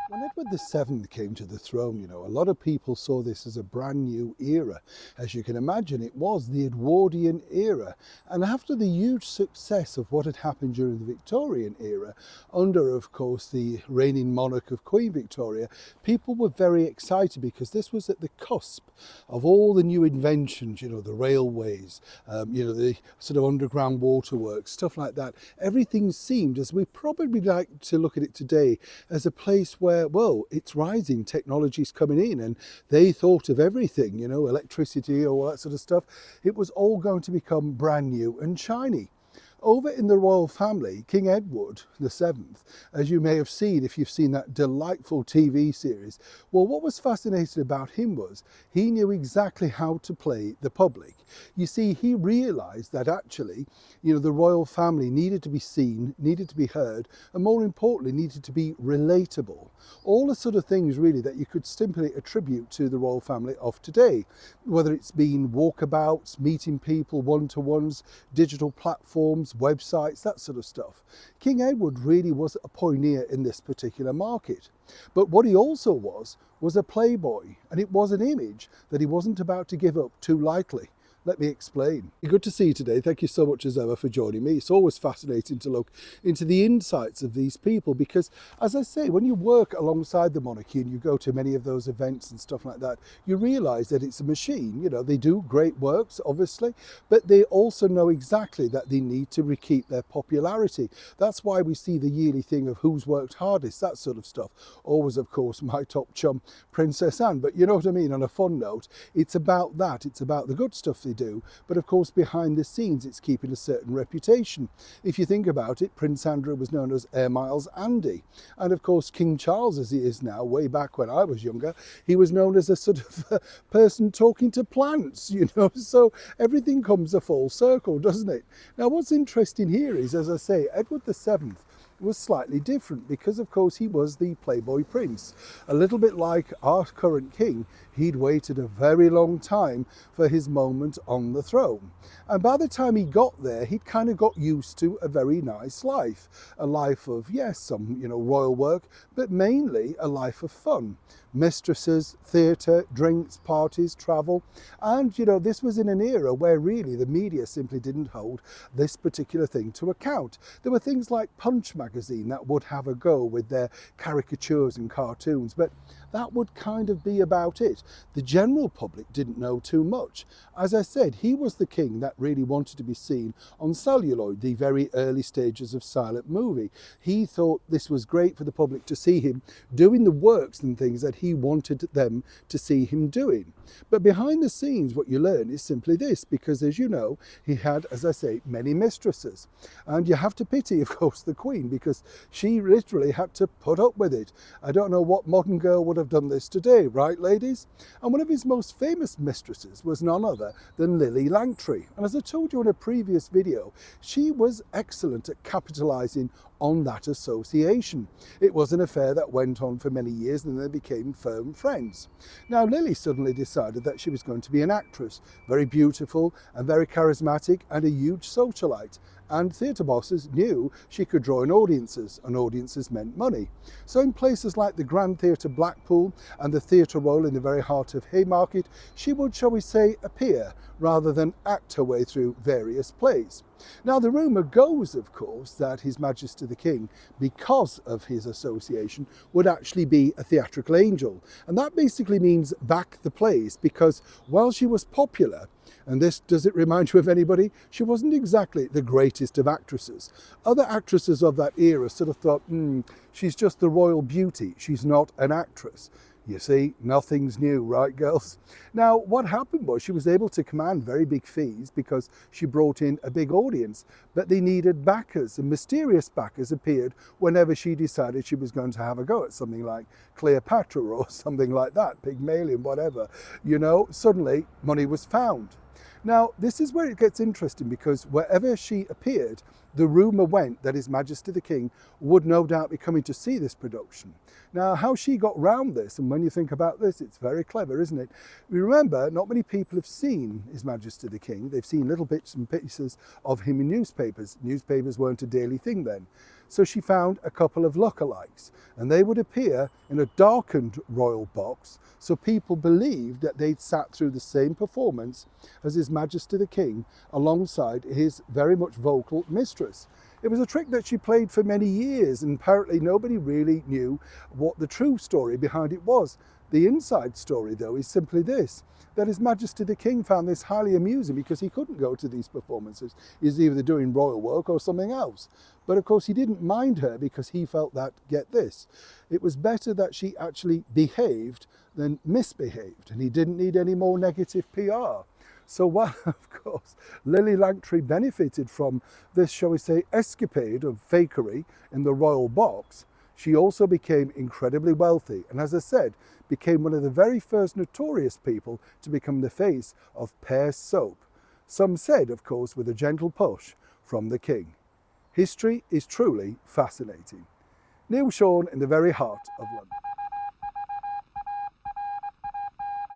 When Edward VII came to the throne, a lot of people saw this as a brand new era. As you can imagine, it was the Edwardian era. And after the huge success of what had happened during the Victorian era, under, of course, the reigning monarch of Queen Victoria, people were very excited because this was at the cusp of all the new inventions, the railways, the sort of underground waterworks, stuff like that. Everything seemed, as we probably like to look at it today, as a place where, well, it's rising, technology's coming in, and they thought of everything, electricity, all that sort of stuff. It was all going to become brand new and shiny. Over in the royal family, King Edward VII, as you may have seen if you've seen that delightful TV series, well, what was fascinating about him was he knew exactly how to play the public. You see, he realised that actually, the royal family needed to be seen, needed to be heard, and more importantly, needed to be relatable. All the sort of things really that you could simply attribute to the royal family of today, whether it's been walkabouts, meeting people, one-to-ones, digital platforms, websites, that sort of stuff. King Edward really was a pioneer in this particular market. But what he also was a playboy, and it was an image that he wasn't about to give up too lightly. Let me explain. Good to see you today. Thank you so much as ever for joining me. It's always fascinating to look into the insights of these people because, as I say, when you work alongside the monarchy and you go to many of those events and stuff like that, you realise that it's a machine. They do great works, obviously, but they also know exactly that they need to keep their popularity. That's why we see the yearly thing of who's worked hardest, that sort of stuff. Always, of course, my top chum, Princess Anne. But you know what I mean? On a fun note, it's about that. It's about the good stuff they do, but of course behind the scenes it's keeping a certain reputation. If you think about it, Prince Andrew was known as Air Miles Andy, and of course King Charles, as he is now, way back when I was younger, he was known as a sort of person talking to plants, so everything comes a full circle, doesn't it? Now what's interesting here is, as I say, Edward VII was slightly different because of course he was the playboy prince. A little bit like our current king, he'd waited a very long time for his moment on the throne. And by the time he got there, he'd kind of got used to a very nice life. A life of, yes, some, royal work, but mainly a life of fun. Mistresses, theatre, drinks, parties, travel. And, this was in an era where really the media simply didn't hold this particular thing to account. There were things like Punch magazine that would have a go with their caricatures and cartoons, but that would kind of be about it. The general public didn't know too much. As I said, he was the king that really wanted to be seen on celluloid, the very early stages of silent movie. He thought this was great for the public to see him doing the works and things that he wanted them to see him doing. But behind the scenes, what you learn is simply this, because as you know, he had, as I say, many mistresses. And you have to pity, of course, the Queen, because she literally had to put up with it. I don't know what modern girl would have done this today, right, ladies? And one of his most famous mistresses was none other than Lily Langtry. And as I told you in a previous video, she was excellent at capitalising on that association. It was an affair that went on for many years and they became firm friends. Now Lily suddenly decided that she was going to be an actress, very beautiful and very charismatic and a huge socialite. And theatre bosses knew she could draw in audiences, and audiences meant money. So in places like the Grand Theatre Blackpool and the Theatre Royal in the very heart of Haymarket, she would, shall we say, appear rather than act her way through various plays. Now the rumour goes, of course, that His Majesty the King, because of his association, would actually be a theatrical angel. And that basically means back the plays, because while she was popular, and this, does it remind you of anybody? She wasn't exactly the greatest of actresses. Other actresses of that era sort of thought, she's just the royal beauty, she's not an actress. You see, nothing's new, right, girls? Now, what happened was she was able to command very big fees because she brought in a big audience, but they needed backers, and mysterious backers appeared whenever she decided she was going to have a go at something like Cleopatra or something like that, Pygmalion, whatever. Suddenly money was found. Now, this is where it gets interesting because wherever she appeared, the rumour went that His Majesty the King would no doubt be coming to see this production. Now, how she got round this, and when you think about this, it's very clever, isn't it? Remember, not many people have seen His Majesty the King. They've seen little bits and pieces of him in newspapers. Newspapers weren't a daily thing then. So she found a couple of lookalikes, and they would appear in a darkened royal box, so people believed that they'd sat through the same performance as His Majesty the King alongside his very much vocal mistress. It was a trick that she played for many years, and apparently nobody really knew what the true story behind it was. The inside story, though, is simply this, that His Majesty the King found this highly amusing because he couldn't go to these performances. He's either doing royal work or something else. But of course he didn't mind her because he felt that, get this, it was better that she actually behaved than misbehaved, and he didn't need any more negative PR. So while, of course, Lily Langtry benefited from this, shall we say, escapade of fakery in the royal box, she also became incredibly wealthy, and as I said, became one of the very first notorious people to become the face of Pear soap. Some said, of course, with a gentle push from the king. History is truly fascinating. Neil Sean in the very heart of London.